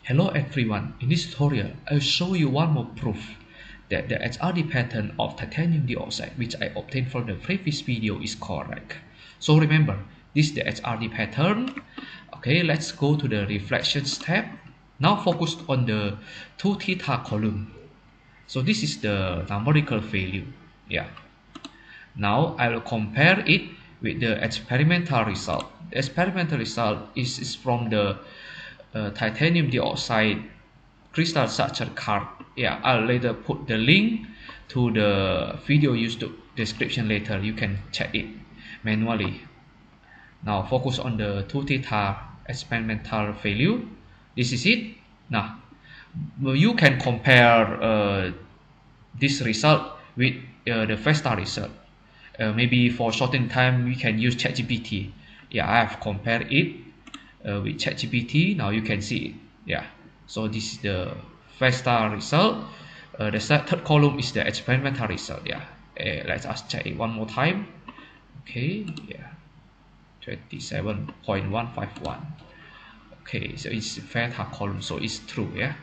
Hello everyone, in this tutorial I'll show you one more proof that the HRD pattern of titanium dioxide which I obtained from the previous video is correct. So remember, this is the HRD pattern. Okay, let's go to the reflections tab. Now focus on the 2 theta column. So this is the numerical value. Yeah. Now I will compare it with the experimental result. The experimental result is from the titanium dioxide crystal structure card. Yeah, I'll later put the link to the video used description later. You can check it manually. Now focus on the 2 theta experimental value. This is it. Now you can compare this result with the VESTA result. Maybe for shortened time we can use ChatGPT. Yeah, I have compared it with ChatGPT. Now you can see it. Yeah, so this is the VESTA result. The third column is the experimental result. Yeah, let's us check it one more time. Okay, yeah, 27.151. Okay, so it's VESTA column, so it's true. Yeah.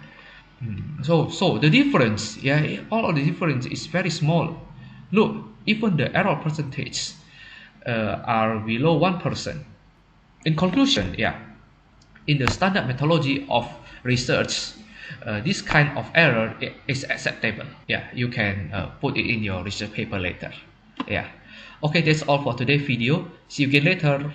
So the difference, yeah, all of the difference is very small. Look, even the error percentage are below 1%. In conclusion, yeah, in the standard methodology of research, this kind of error is acceptable. Yeah, you can put it in your research paper later. Yeah. Okay, that's all for today's video. See you again later.